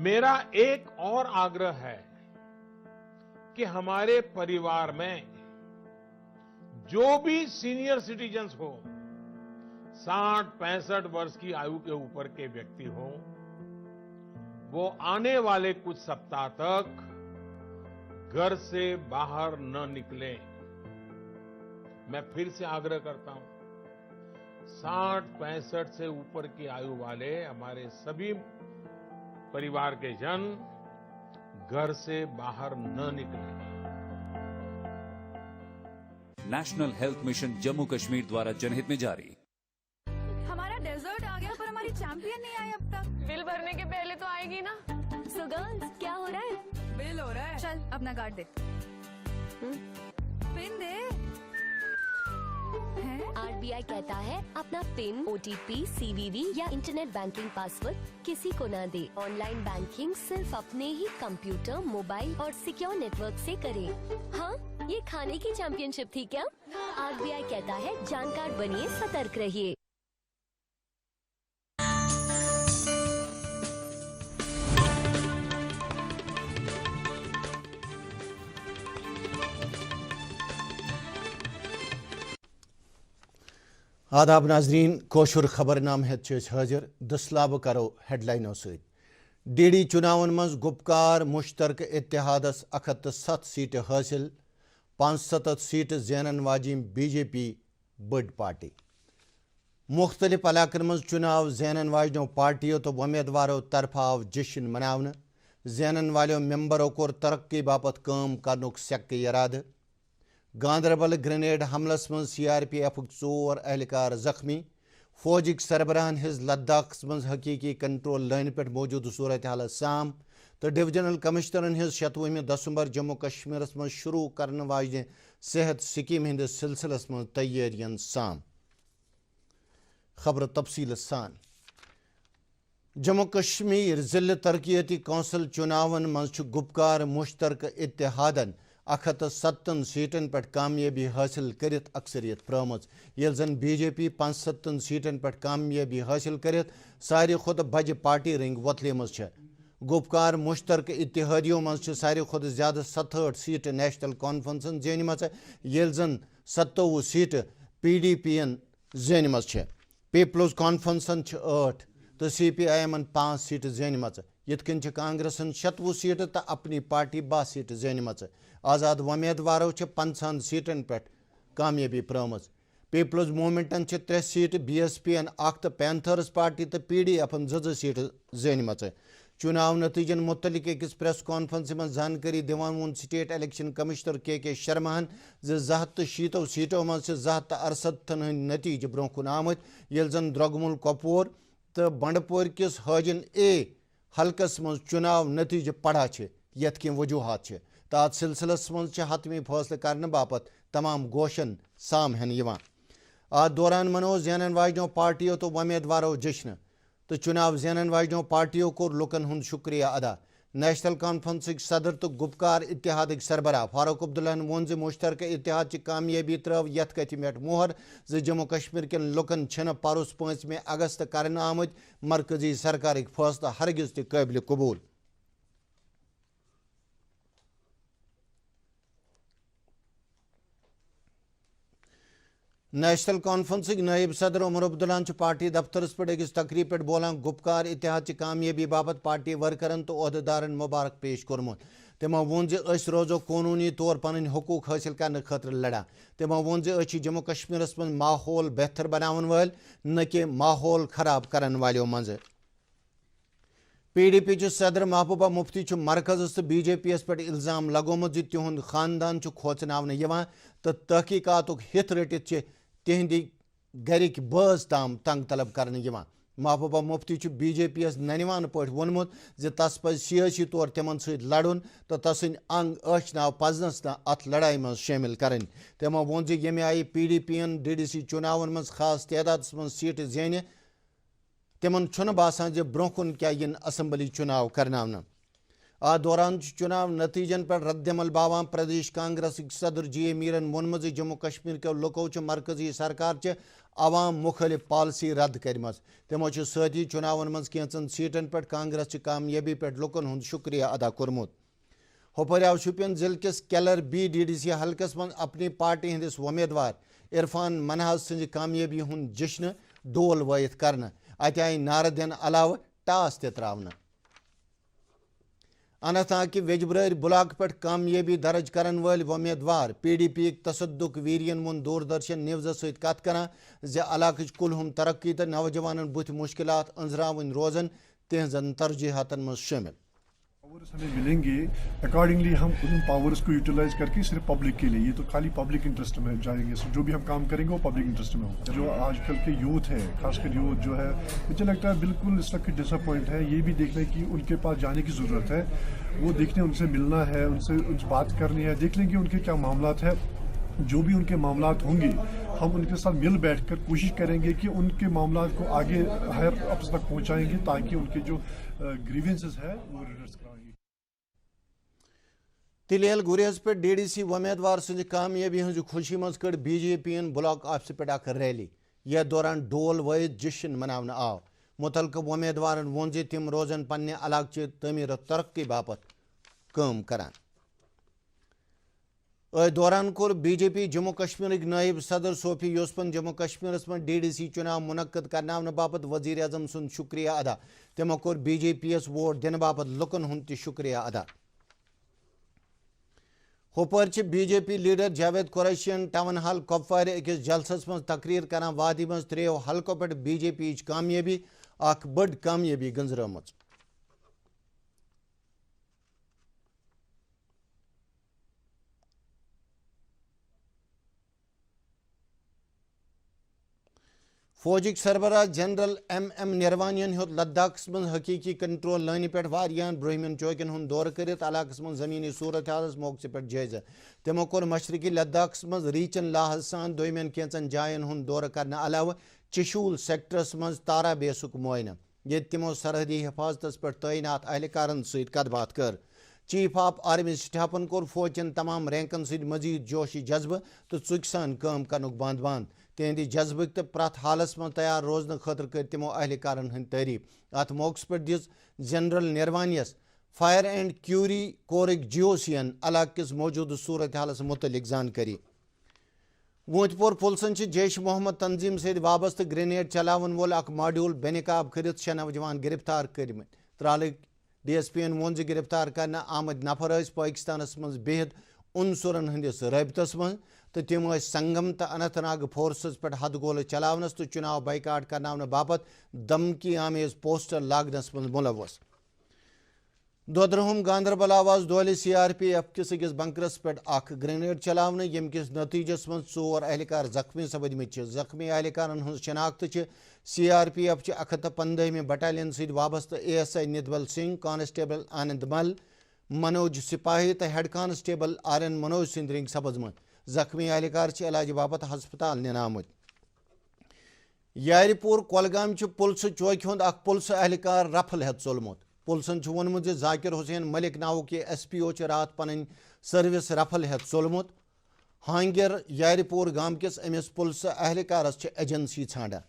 मेरा एक और आग्रह है कि हमारे परिवार में जो भी सीनियर सिटीजन्स हो, 60-65 वर्ष की आयु के ऊपर के व्यक्ति हो, वो आने वाले कुछ सप्ताह तक घर से बाहर न निकलें। मैं फिर से आग्रह करता हूं, 60-65 से ऊपर की आयु वाले हमारे सभी परिवार के जन घर से बाहर न निकलें। National health mission Jammu Kashmir द्वारा जनहित में जारी। हमारा डेजर्ट आ गया पर हमारी चैंपियन नहीं आई अब तक। बिल भरने के पहले तो आएगी ना। सो गर्ल्स, क्या हो रहा है? बिल हो रहा है। चल अपना कार्ड दे। पिन दे। आरबीआई कहता है अपना पिन, ओटीपी, सीवीवी या इंटरनेट बैंकिंग पासवर्ड किसी को न दे। ऑनलाइन बैंकिंग सिर्फ अपने ही कंप्यूटर, मोबाइल और सिक्योर नेटवर्क से करें। हाँ, ये खाने की चैंपियनशिप थी क्या? आरबीआई कहता है जानकार बनिए, सतर्क रहिए। आदाब नाजरीन, कोशुर खबरनाम है हाजिर। दसलाब करो हेडलाइनों से। डीडी चुनावन मज गुपकार मुश्तरक इत्तेहादस 107 सीट हासिल, 75 सीट ज़ैनन वाजिम बीजेपी बड़ पार्टी। मुख्तलिफ इलाकन मज चुनाव ज़ैनन वाजनों पार्टियों तो उम्मीदवारों तरफ आव जश्न मनावन। ज़ैनन वालों मेंबरों को तरक्की बापत काम करनुक सख्त इराद। गांदरबल ग्रेनेड हमलस मज CRPF 4 एहलकार जख्मी। फौजिक सरबराहन हिज लद्दाख मज हकीकी कंट्रोल लाइन पे मौजूद सूरत हाल साम। तो डिविजनल कमिश्नरन हिज 26 दिसंबर जम्मू कश्मीर मज शुरू करने वाजने सेहत स्कीम हंदिस सिलसिलस मज तैयारियन साम। खबर तफसील सान। जम्मू कश्मीर जिले तरक्याती कौंसिल चुनावन मज गुपकार मुश्तरक इत्तेहादन 107 सीटन पे कामयाबी हासिल करित अक्सरियत प्रामज। येल जन बीजेपी 75 सीटन पे कामयाबी हासिल करित सारी खुद बज पार्टी रिंग वतले मज। गुपकार मुश्तरक इत्तेहादियों मज सारी खुद ज्यादा 67 सीट नेशनल कॉन्फ्रेंसन जेनमच, येल जन 27 सीट PDP जेनमच। पीपल्स कॉन्फ्रेंसन 8 तो CPIM 5 सीट जेनमच। यिथकन कांग्रेसन 26 सीट तो अपनी पार्टी 12 सीट जेनमच। आज़ाद उम्मीदवारों 50 सीटन पे कामयाबी प्रामज। पीपल्स मूवमेंटन 3 सीट, BSP 1 तो पैंथर्स पार्टी तो PDF 2 सीट जेनमच। चुनाव नतीजन मुतलिक अकिस प्रेस कॉन्फ्रेंस में जानकारी दिवान वोन स्टेट इलेक्शन कमिश्नर KK शर्माहन 260 सीटों मज 268 नतीज ब्रोह कुन आमत। येल जन द्रगमुल कपवर तो बंडपोर किस हाजिन A हल्कस मज चुनाव नतीज पढ़ा यथ कम वजूहत। तथ सिलसिलस मज हतमी फैसले करने बापत तमाम गोशन साम हेन। अत दौरान मनो ज़ैनन वाजनों पार्टियों तो उम्मीदवारों जश्न। तो चुनाव ज़ैनन वाजनों पार्टियों को लुकन हुंद शुक्रिया अदा। नेशनल कॉन्फ्रेंस सदर तो गुपकार इत्तेहाद सरबराह फारूक अब्दुल्ला वोन मुश्तरक इत्तेहाद की कामयाबी त्रव यथ कथ मेट मोहर जम्मू कश्मीर के लुकन परुस 5 अगस्त करने आमत मरकजी सरकार फैसला हरगिज त काबिल कबूल। नेशनल कॉन्फ्रेंस नायब सदर उमर अब्दुल्ला पार्टी दफ्तरस पे अकिस तकरीब पे बोलान गुपकार इत्तेहाद की कामयाबी बाबत पार्टी वर्करन तो ओहदेदारन मुबारक पेश कोरमुत। तमो वोन रोजो कानूनी तौर पन हकूक हासिल करने खतर लड़ा। तमो वोन जम्मू कश्मीर मज माहौल बेहतर बनावन वाल न कि माहौल खराब करन वालों मज। PDP सदर महबूबा मुफ्ती मरकजस तो BJP पे इल्जाम लगोमुत तिहुंद खानदान खोचनावन तो तहकीकात हित रटित तिहंदी गरिक बाज ताम तंग तलब करने। महबूबा मुफ्ती BJP ननिवान पे वोनमुत तस पज सियासी तौर तिमन सत लड़न तो तसन अंग आशनाव पजनस न अत लड़ाई मज शामिल करें। तमो वोन यमे आई PDP DDC चुनावन मज खास तादाद मज सीट जेने तिमन छुन बासान ब्रोह कुन क्या इन असम्बली चुनाव करना। ات دوران چناو نتیجن پر رد عمل باوان پردیش کانگریس صدر جی اے میرن وونمت جموں کشمیر کے لوکو مرکزی سرکار چہ عوام مخالف پالسی رد کرم تمو ستی چناون مز کینچن سیٹن پہ کانگریس چہ کامیابی پہ لکن ہند شکریہ ادا کورمت ہوپر آو شوپین ضلع کس Keller B D D C حلقس من اپنی پارٹی ہندس امیدوار عرفان منہاز سن کامیابی ہند جشن ڈول وائت کرنا ات آئی نعرہ دن علاوہ ٹاس تہ تراؤن اننت ناگ کہ ویجبراری بلاک پہ کامیابی درج کرن ول امیدوار پی ڈی پی تصدق ویرین وون دوردرشن نیوز ست کت کران علاقچ کلہم ترقی تو نوجوانن بت مشکلات انزراون روزن تہذن ترجیحاتن مز شامل پاورز ہمیں ملیں گے اکارڈنگلی ہم ان پاورز کو یوٹیلائز کر کے صرف پبلک کے لیے یہ تو خالی پبلک انٹرسٹ میں جائیں گے جو بھی ہم کام کریں گے وہ پبلک انٹرسٹ میں ہوگا جو آج کل کے یوتھ ہے خاص کر یوتھ جو ہے مجھے لگتا ہے بالکل اس وقت ڈس اپوائنٹ ہے یہ بھی دیکھنے کی ان کے پاس جانے کی ضرورت ہے وہ دیکھنے ان سے ملنا ہے ان سے بات کرنی ہے دیکھ لیں گے ان کے کیا معاملات ہیں جو بھی ان کے معاملات ہوں گے ہم ان کے ساتھ مل بیٹھ کر کوشش کریں گے کہ ان کے معاملات کو آگے ہائر اپس تک پہنچائیں گے تاکہ ان کے جو گریونسز ہے وہ ریڈرس کرائیں گے تلیل گریز پہ ڈی ڈی سی امیدوار سند کامیابی ہز خوشی مز کڑ بی جے پی ان بلاک آفس پہ اخ ریلی یہ دوران ڈول وائت جشن مناون آو متعلقہ امیدوارن وون تم روزن پنہ علاقہ تعمیر و ترقی باپت کام کران دوران کور بی جے پی جموں کشمیر نائب صدر صوفی یوسفن جموں کشمیر من ڈی ڈی سی چناو منعقد کرنا باپت وزیر اعظم سن شکریہ ادا تمو کور be J P yes vote دن باپت لکن ہند تہ شکریہ ادا ہوپر B J P leader Javaid قریشین ٹاؤن ہال کپوار اکس جلسس من تقریر کران وادی من تریو حلقوں پہ بی جے پی کامیابی اخ بڑ کامیابی گنزرمت فوجک سربراہ جنرل ایم ایم نروانین ہیوت لداخس من حقیقی کنٹرول لائن پہ واریاں برہمن چوکین ہند دور کرت علاقس من زمینی صورت حالس موقع پہ جائزہ تمو کور مشرقی لداخس من ریچن لاحظ سان دویمین کینچن جائن ہند دور کرنے علاوہ چشول سیکٹرس من تارا بیسک معائنہ یہ تمو سرحدی حفاظتس پہ تعینات اہلکارن ست کت بات کر چیف آف آرمی سٹافن کور فوجن تمام رینکن ست مزید جوشی جذبہ تو ژُکۍ سان کام کرنک بند تہندی جذبک تو پرت حالس من تیار روزن خاطر کر تمو اہلکارن ہند تعریف ات موقع پہ دس جنرل نروانیس فائر اینڈ کیوری کورک جی او سی علاقہ کس موجود صورت حالس متعلق زانکاری وونت پور پلسن جیش محمد تنظیم ست وابستہ گرینیڈ چلاون وول اخ ماڈیول بے نقاب کرت 6 نوجوان گرفتار کرمت ترالک ڈی ایس پی وون گرفتار کرنے آمد نفر پاکستانس من بہت عنصرن ہندس رابطس من تو تم سنگم تو اننت ناگ فورسز پہ حد گول چلاونس تو چناو بائیکاٹ کرنا باپت دمکی آمیز پوسٹر لاگنس من ملوث دودرہم گاندربل آواز دولہ سی آر پی ایف کس اکس بنکرس پہ اخ گرینیڈ چلاونے یم کس نتیجس من 4 اہلکار زخمی سپدمت زخمی اہلکارن ہز شناخت C R P F 115 battalion ست وابستہ اے ایس آئی ندول سنگھ کانسٹیبل آنند مل منوج سپاہی تو head constable R N Manoj سند رنگ سپزمت زخمی اہلکار علاج باپت ہسپتال نن آمت یار پور کولگام پلسہ چوکہ ہند اخ پلسہ اہلکار رفل ہت ژولمت پلسن وونمت ذاکر حسین ملک ناوک یہ ایس پی او رات پن سروس رفل ہت ژولمت ہانگر یار پور گام کس امس پلسہ اہلکارس ایجنسی ژھانڈان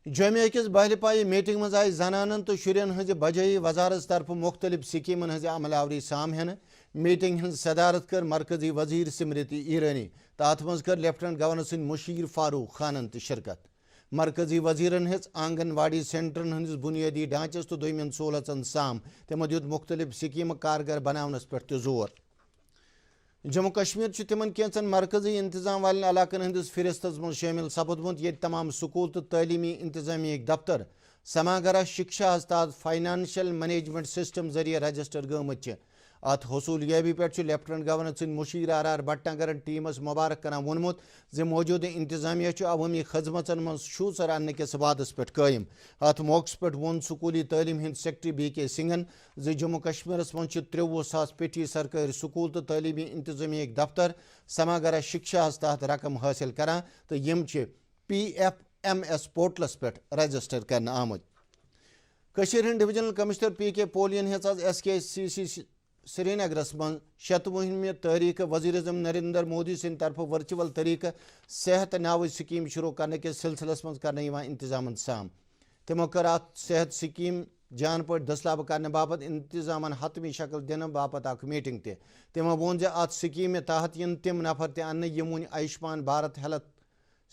جومہ کس بہل پائی میٹنگ مز آئی زنانن تو شرین ہز بجائی وزارت طرف مختلف سکیمن ہز عمل آوری سام ہن میٹنگ ہز صدارت کر مرکزی وزیر سمرتی ایرانی تو ات مز کر لیفٹنٹ گورنر سند مشیر فاروق خانن تہ شرکت مرکزی وزیرن ہز آنگن واڑی سینٹرن ہندس بنیادی ڈھانچس تو دویمین سہولتن سام تمو دیت مختلف سکیم کارگر بناونس پہ تہ زور جموں کشمیر تمن کینچن مرکزی انتظام والن علاقن ہندس فہرستس من شامل سپدمت یہ تمام سکول تو تعلیمی انتظامیہ دفتر سماگرہ شکشا استاد فائنانشل مینجمنٹ سسٹم ذریعہ رجسٹر گمت ات حصول یابی پہ لیفٹنٹ گورنر سند مشیر آر آر بٹنگرن ٹیمس مبارک کران وونمت موجودہ انتظامیہ عوامی خدمتن من شوژر انہ کس وعدس پہ قائم ات موقع پہ وون سکولی تعلیم ہند سیکٹری بی کے سنگھن جموں کشمیرس من 63,000 پیٹھی سرکاری سکول تو تعلیمی انتظامیہ دفتر سماگرہ شکشا تحت رقم حاصل کران تو یم PFMS پورٹلس پہ رجسٹر کرنے آمت Kashir Hind divisional commissioner PK पोलियन हेच आज SKCC श्रीनगरस मं 107 तारीख वजीर अजम नरेंद्र मोदी सिंद तरफ वर्चुअल तरीक सेहत नाव स्कीम शुरू करने के सिलसिलस मं करने इंतजाम साम तमो कर सेहत स्कीम जान पे दसलाब करने बाबत इंतजाम हतमी शक्ल दिन बाबत अख मीटिंग तमो वोन जे अत स्कीम तहत इन तम नफर तन यम वन आयुष्मान भारत हेल्थ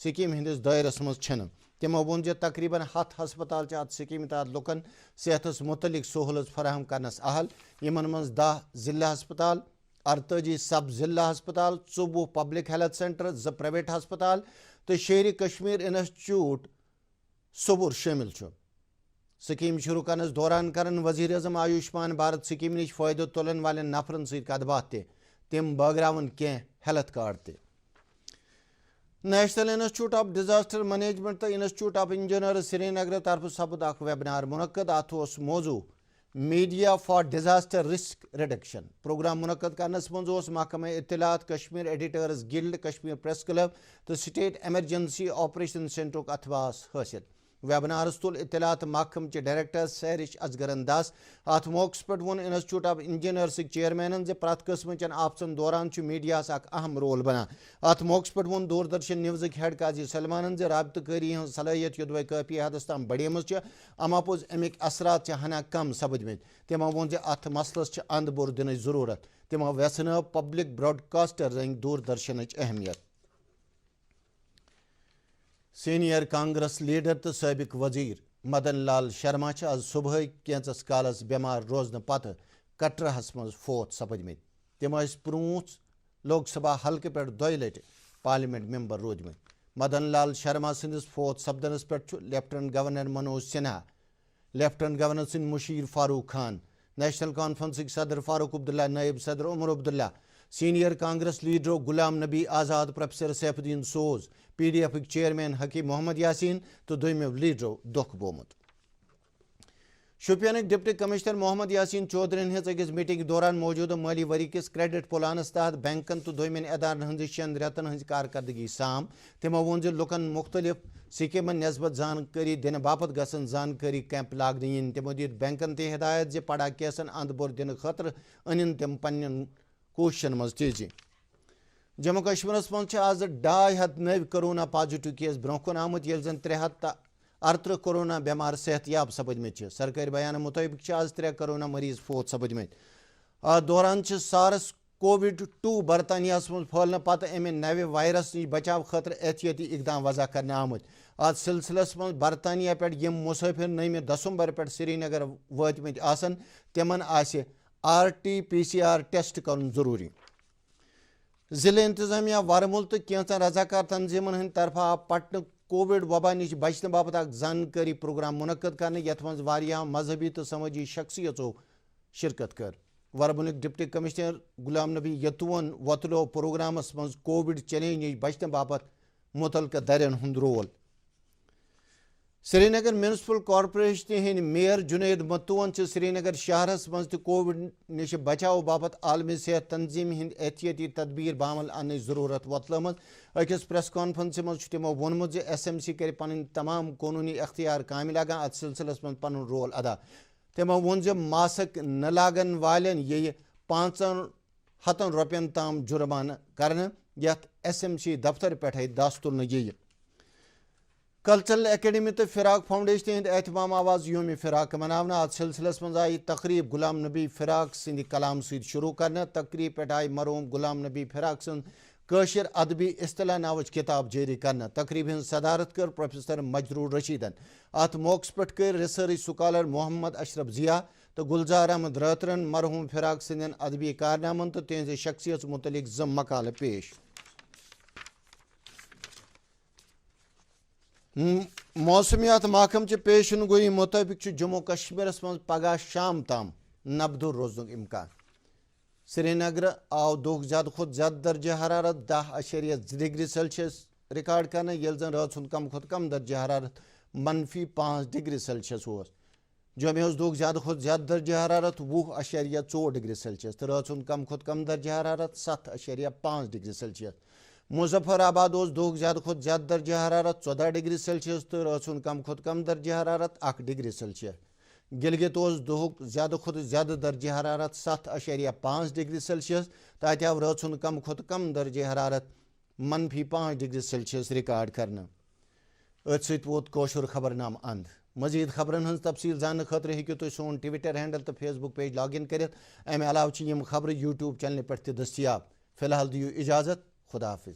स्कीम हंदिस दायरस मं तमो वोन जे तकरीबन 10 हस्पताल अत स्कीम तहत लुकन सेहतस मुतलिक सहूलत फराहम करनस अहल यमन मं 10 जिला हस्पताल 48 सब जिला हस्पताल 24 पब्लिक हेल्थ सेंटर 2 प्राइवेट हस्पताल तो शेर कश्मीर इंस्टीट्यूट सबुर शामिल स्कीम शुरू करनस दौरान करन वजीर अजम आयुष्मान भारत स्कीम निश फायदो तुलन वाले नफरन सत कथ बात तम बागरावन कह health card national institute of disaster management तो इंस्टीट्यूट ऑफ इंजीनियर श्रीनगर तरफ सपद अख वेबिनार मुनक्कद अत मौजू media for disaster risk reduction programme मुनक्कद करनस मं महकमा इत्तलात Kashmir editors guild Kashmir press club तो स्टेट एमरजेंसी ऑपरेशन सेंटर अथवास हासिल वेबिनारस तुल इत्तलात महकम के डायरेक्टर सैरिश असगर अंदाज अत मौके पे वोन इंस्टीट्यूट ऑफ इंजीनियर्स चेयरमैन जे प्रत किस्म चन आफसन दौरान मीडिया अहम रोल बना अत मौके पे वोन दूरदर्शन न्यूज़ हेड काजी सलमान जे राबतकारी हज सलाहियत युद्ध काफी हदस तम बढ़ेम अमापोज अमिक असरात हना कम सपदमित तमो वोन जे अत मसलस अंद बोर दिन जरूरत तमो वेसन पब्लिक ब्रॉडकास्टर रंग दूरदर्शन अहमियत सीनियर कांग्रेस लीडर तो सबक वजीर मदन लाल शर्मा आज सुबह कैंचस कालस बेमार रोजन पत कटरहस मं फोत सपदमित तम प्रूंस लोकसभा हल्के पे 2 लटि पार्लियामेंट मेंबर रोदमित मदन लाल शर्मा सिंदिस फोत सपदनस पे lieutenant governor Manoj Sinha lieutenant governor सिंध मुशीर फारूक खान नेशनल कॉन्फ्रेंस सदर फारूक अब्दुल्ला नायब सदर उमर अब्दुल्ला सीनियर कांग्रेस लीडरों Ghulam Nabi Azad professor Saifuddin Soz PDF chairman Hakeem Mohammad Yasin तो दोयम लीडरों दुख बोमुत शोपियान डिप्टी कमिश्नर मोहम्मद यासीन चौधरी हेच अकिस मीटिंग दौरान मौजूदा माली वरी किस क्रेडिट प्लानस तहत बैंकन तो दोयमन अदारन हंद 6 रेतन हंज कारकर्दगी साम तमो वोन जे लुकन मुख्तलिफ स्कीमन नस्बत जानकारी दिन बापत गसन जानकारी कैंप लागन इन तमो दित बैंकन ते हिदायत जे पड़ा केसन अंद बोर दिन खतर अनिन तम पन्न कोशिशन मज तेजी जम्मू कश्मीरस मं आज 250 नव कोरोना पॉजिटिव केस ब्रोह आमुत ये जन 338 कोरोना बेमार सेहतयाब सपदमित सरकारी बयान मुताबिक आज 3 कोरोना मरीज फोत सपदमित दौरान सार्स कोविड-2 बरतानिया मं फैलने पत अमे नवे वायरस नश बचाव खतर एहतियाती इकदाम वजह करने आमुत आज सिलसिलस मं बरतानिया पे यम मुसाफिर 9 दिसंबर पे श्रीनगर वतमित आसन तिमन आसे RT-PCR टेस्ट करन जरूरी जिले इंतजामिया वरमुल तो कैंचन रजाकार तंजीमन हंद तरफा पटन कोविड वबा नश बचने बाबत जानकारी प्रोग्राम मुनक्कद करने यथ मं वारियाह मजहबी तो समाजी शख्सियतों शिरकत कर वरमुलिक डिप्टी कमिश्नर गुलाम नबी यतुवन वतलो प्रोग्रामस मं कोविड चैलेंज नश बचने बाबत मुतलका दरन हंद रोल श्रीनगर म्यूनसिपल कॉर्पोरेशन हंद मेयर जुनैद मत्तून श्रीनगर शहरस मं कोविड नश बचाव बाबत आलमी सेहत तंजीम हंद एहतियाती तदबीर बामल अन जरूरत वतलम अकिस प्रेस कॉन्फ्रेंस मं तमो वोनमुत SMC कर पन तमाम कानूनी अख्तियार काम लगान अत सिलसिलस मं पन रोल अदा तमो वोन मास्क न लागन वालन ये 500 रुपयन ताम जुर्माना करने यथ SMC दफ्तर पे दस तुलन ये कल्चरल एकेडमी तो फिराक फाउंडेशन हंद एहतमाम आवाज योम फिराक मनावना अत सिलसिलस मं आई तकरीब गुलाम नबी फिराक सिंद कलाम सत शुरू करने तकरीब पे आई मरहूम गुलाम नबी फिराक सिंद कशिर अदबी इस्तला नावच किताब जारी करना तकरीब हंज सदारत कर प्रोफेसर मजरूर रशीदन अत मौके पे कर रिसर्च स्कॉलर मोहम्मद अशरफ जिया तो गुलजार अहमद रातरन मरहूम फिराक सिंदन अदबी कारनामन तो तेज शख्सियत मुतलिक जम मकाल पेश मौसमियात महकम च पेशन गोई मुताबिक जम्मू कश्मीर मं पगह शाम ताम नबदुर रोजन इम्कान श्रीनगर आव दुख ज्यादा खुद ज्यादा दर्जा हरारत 10.2 डिग्री सेल्सियस रिकॉर्ड करने ये जन रात कम खुद कम दर्जा हरारत -5 डिग्री सेल्सियस जमे दुख ज्यादा खुद ज्यादा दर्जा हरारत 20.4 डिग्री सेल्सियस तो रात कम खुद कम दर्जा हरारत 7.5 डिग्री सेल्सियस मुजफ्फराबाद दुख ज्यादा खुद ज्यादा दर्जा हरारत 14 डिग्री सेल्सियस तो रात कम खुद कम दर्जा हरारत 1 डिग्री सेल्सियस گلگت دہک زیادہ کھت زیادہ درجہ حرارت 7.5 ڈگری سیلسیس تو ات آو رات سند کم کھت کم درجہ حرارت -5 ڈگری سیلسیس ریکارڈ کرنا. ات ست ووت کوشر خبر نام اند. مزید خبرن ہز تفصیل زاننے خاطر ہیکو تُہۍ سون ٹویٹر ہینڈل تو Facebook page log in کرت. امہ علاوہ یم خبر یوٹیوب چینل پہ دستیاب. فی الحال دیو اجازت. خدا حافظ.